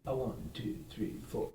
A 1, 2, 3, 4.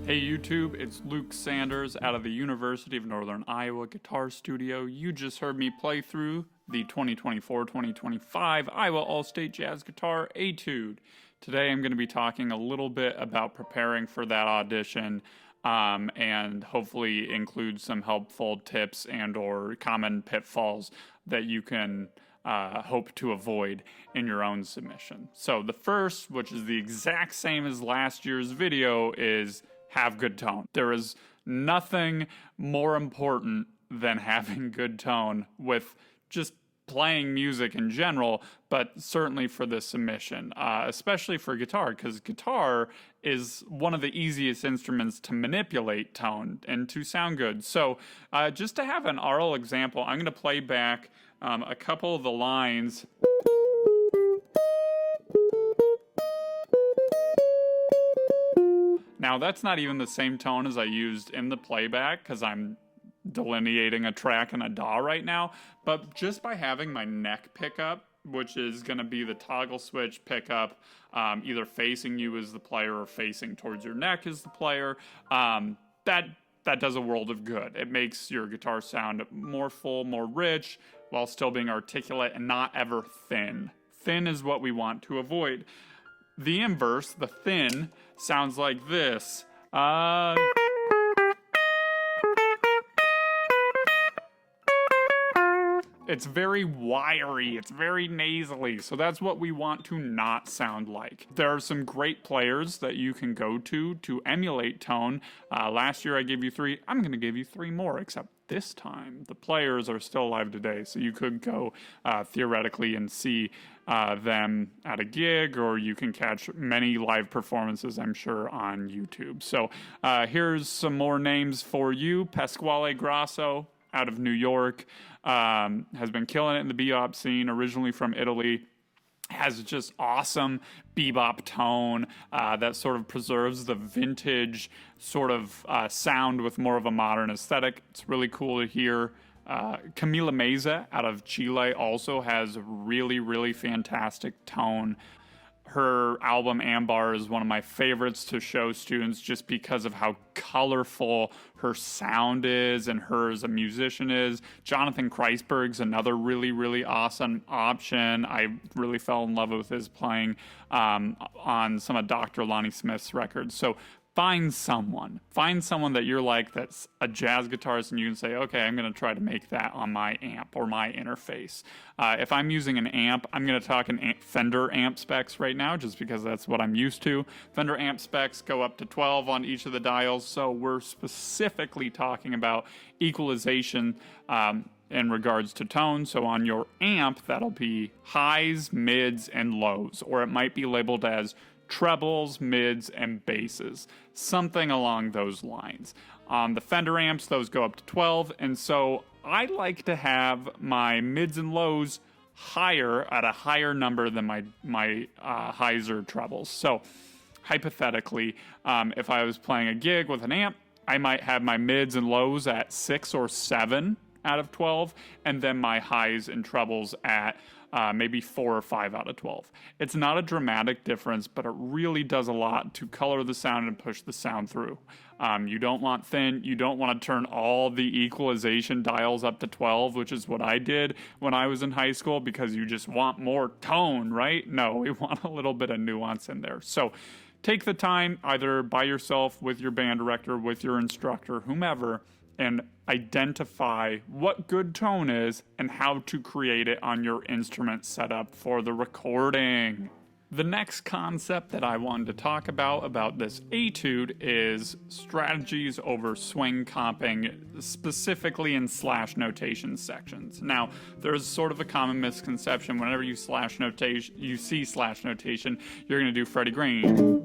Hey YouTube, it's Luke Sanders out of the University of Northern Iowa Guitar Studio. You just heard me play through the 2024-2025 Iowa All-State Jazz Guitar Etude. Today I'm going to be talking a little bit about preparing for that audition and hopefully include some helpful tips and or common pitfalls that you can hope to avoid in your own submission. So the first, which is the exact same as last year's video, is have good tone. There is nothing more important than having good tone with just playing music in general, but certainly for this submission, especially for guitar, because guitar is one of the easiest instruments to manipulate tone and to sound good. So just to have an oral example, I'm going to play back a couple of the lines. Now, that's not even the same tone as I used in the playback because I'm delineating a track in a DAW right now, but just by having my neck pickup, which is going to be the toggle switch pickup, either facing you as the player or facing towards your neck as the player, that does a world of good. It makes your guitar sound more full, more rich, while still being articulate and not ever thin. Thin is what we want to avoid. The inverse, the thin, sounds like this. It's very wiry, it's very nasally, so that's what we want to not sound like. There are some great players that you can go to emulate tone. Last year I gave you 3, I'm going to give you 3 more, except this time the players are still alive today, so you could go theoretically and see them at a gig, or you can catch many live performances, I'm sure, on YouTube. So here's some more names for you. Pasquale Grasso out of New York, has been killing it in the bebop scene, originally from Italy. Has just awesome bebop tone that sort of preserves the vintage sort of sound with more of a modern aesthetic. It's really cool to hear. Camila Meza out of Chile also has really, really fantastic tone. Her album Ambar is one of my favorites to show students just because of how colorful her sound is and her as a musician is. Jonathan Kreisberg's another really, really awesome option. I really fell in love with his playing on some of Dr. Lonnie Smith's records. So find someone that you're like that's a jazz guitarist, and you can say, okay, I'm going to try to make that on my amp or my interface. If I'm using an amp, I'm going to talk in Fender amp specs right now, just because that's what I'm used to. Fender amp specs go up to 12 on each of the dials, so we're specifically talking about equalization. in regards to tone. So on your amp, that'll be highs, mids, and lows, or it might be labeled as trebles, mids, and basses, something along those lines. On the Fender amps, those go up to 12, and so I like to have my mids and lows higher at a higher number than my highs or trebles. So hypothetically, if I was playing a gig with an amp, I might have my mids and lows at 6 or 7 out of 12, and then my highs and trebles at maybe 4 or 5 out of 12. It's not a dramatic difference, but it really does a lot to color the sound and push the sound through. You don't want thin, you don't want to turn all the equalization dials up to 12, which is what I did when I was in high school, because you just want more tone, right? No, we want a little bit of nuance in there. So take the time, either by yourself, with your band director, with your instructor, whomever, and identify what good tone is and how to create it on your instrument setup for the recording. The next concept that I wanted to talk about this etude is strategies over swing comping, specifically in slash notation sections. Now, there's sort of a common misconception whenever you see slash notation, you're going to do Freddie Green.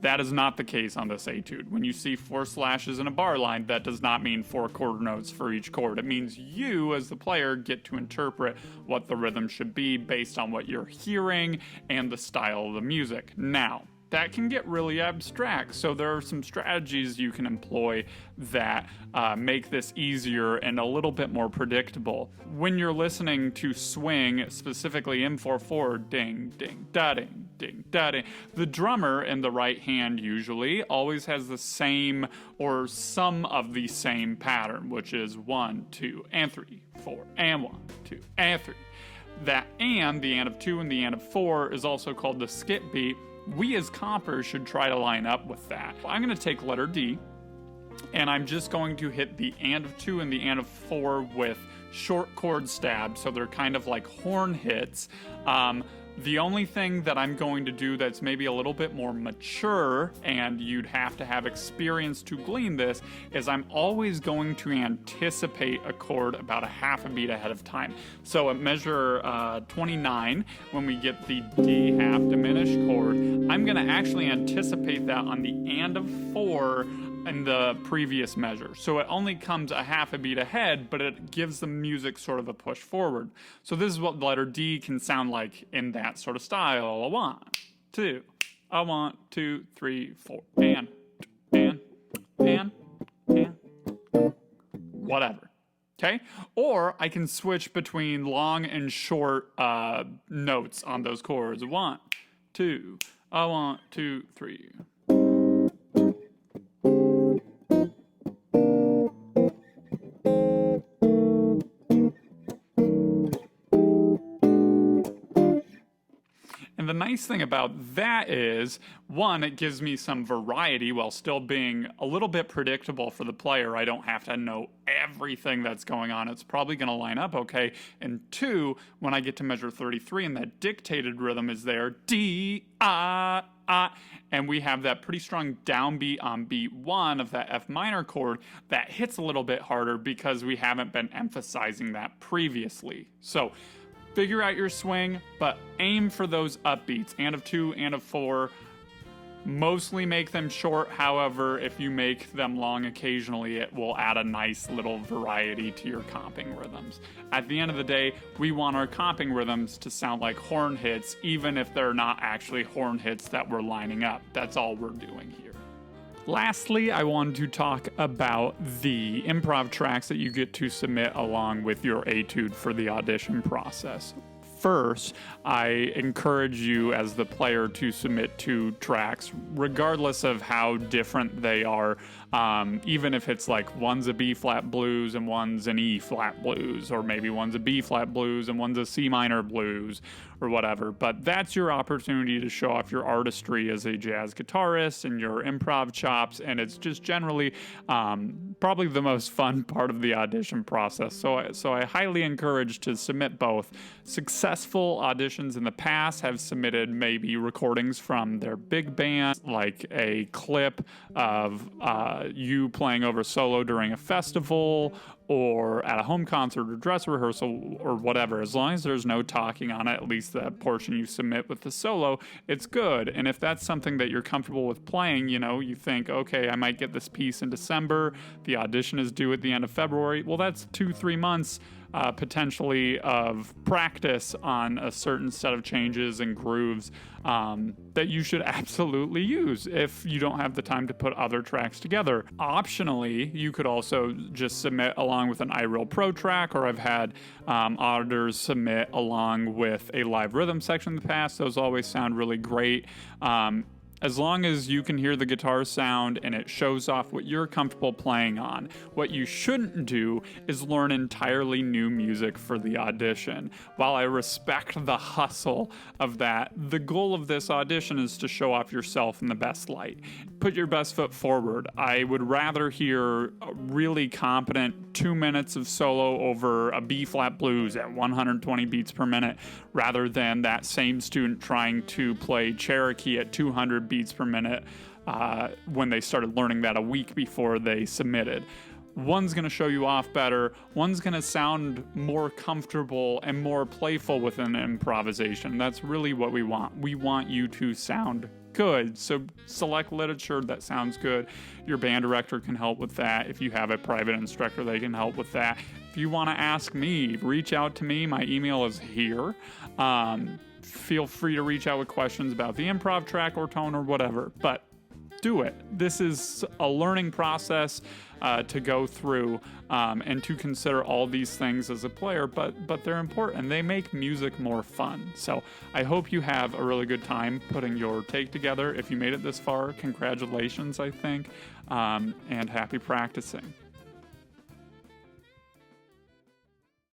That is not the case on this etude. When you see 4 slashes in a bar line, that does not mean 4 quarter notes for each chord. It means you, as the player, get to interpret what the rhythm should be based on what you're hearing and the style of the music. Now, that can get really abstract, so there are some strategies you can employ that make this easier and a little bit more predictable. When you're listening to swing, specifically M4/4, ding, ding, da, ding, ding, da, ding, the drummer in the right hand usually always has the same or some of the same pattern, which is 1, 2, and 3, 4, and 1, 2, and 3. That and, the and of 2 and the and of 4, is also called the skip beat. We as compers should try to line up with that. I'm going to take letter D, and I'm just going to hit the and of 2 and the and of 4 with short chord stabs, so they're kind of like horn hits. The only thing that I'm going to do that's maybe a little bit more mature, and you'd have to have experience to glean this, is I'm always going to anticipate a chord about a half a beat ahead of time. So at measure 29, when we get the D half diminished chord, I'm going to actually anticipate that on the and of 4 in the previous measure. So it only comes a half a beat ahead, but it gives the music sort of a push forward. So this is what the letter D can sound like in that sort of style. A 1, 2, a 1, 2, 3, 4, and, whatever. Okay? Or I can switch between long and short notes on those chords. 1, 2, a 1, 2, 3. And the nice thing about that is, one, it gives me some variety while still being a little bit predictable for the player. I don't have to know everything that's going on. It's probably going to line up okay. And 2, when I get to measure 33 and that dictated rhythm is there, D, and we have that pretty strong downbeat on beat 1 of that F minor chord that hits a little bit harder because we haven't been emphasizing that previously. So figure out your swing, but aim for those upbeats. And of 2, and of 4. Mostly make them short. However, if you make them long occasionally, it will add a nice little variety to your comping rhythms. At the end of the day, we want our comping rhythms to sound like horn hits, even if they're not actually horn hits that we're lining up. That's all we're doing here. Lastly, I wanted to talk about the improv tracks that you get to submit along with your etude for the audition process. First, I encourage you as the player to submit 2 tracks, regardless of how different they are. Even if it's like one's a B flat blues and one's an E flat blues, or maybe one's a B flat blues and one's a C minor blues, or whatever. But that's your opportunity to show off your artistry as a jazz guitarist and your improv chops, and it's just generally probably the most fun part of the audition process. So I highly encourage to submit both. Success successful auditions in the past have submitted maybe recordings from their big band, like a clip of you playing over solo during a festival or at a home concert or dress rehearsal or whatever. As long as there's no talking on it, at least the portion you submit with the solo, it's good. And if that's something that you're comfortable with playing, you think, okay, I might get this piece in December, the audition is due at the end of February, well, that's 2-3 months potentially of practice on a certain set of changes and grooves that you should absolutely use if you don't have the time to put other tracks together. Optionally, you could also just submit along with an iReal Pro track, or I've had auditors submit along with a live rhythm section in the past. Those always sound really great. As long as you can hear the guitar sound and it shows off what you're comfortable playing on. What you shouldn't do is learn entirely new music for the audition. While I respect the hustle of that, the goal of this audition is to show off yourself in the best light. Put your best foot forward. I would rather hear a really competent 2 minutes of solo over a B-flat blues at 120 beats per minute rather than that same student trying to play Cherokee at 200 beats per minute when they started learning that a week before they submitted. One's going to show you off better. One's going to sound more comfortable and more playful with an improvisation. That's really what we want. We want you to sound good. So select literature that sounds good. Your band director can help with that. If you have a private instructor, they can help with that. If you want to ask me, reach out to me. My email is here. Feel free to reach out with questions about the improv track or tone or whatever, but do it. This is a learning process to go through and to consider all these things as a player, but they're important. They make music more fun. So I hope you have a really good time putting your take together. If you made it this far, congratulations, I think, and happy practicing.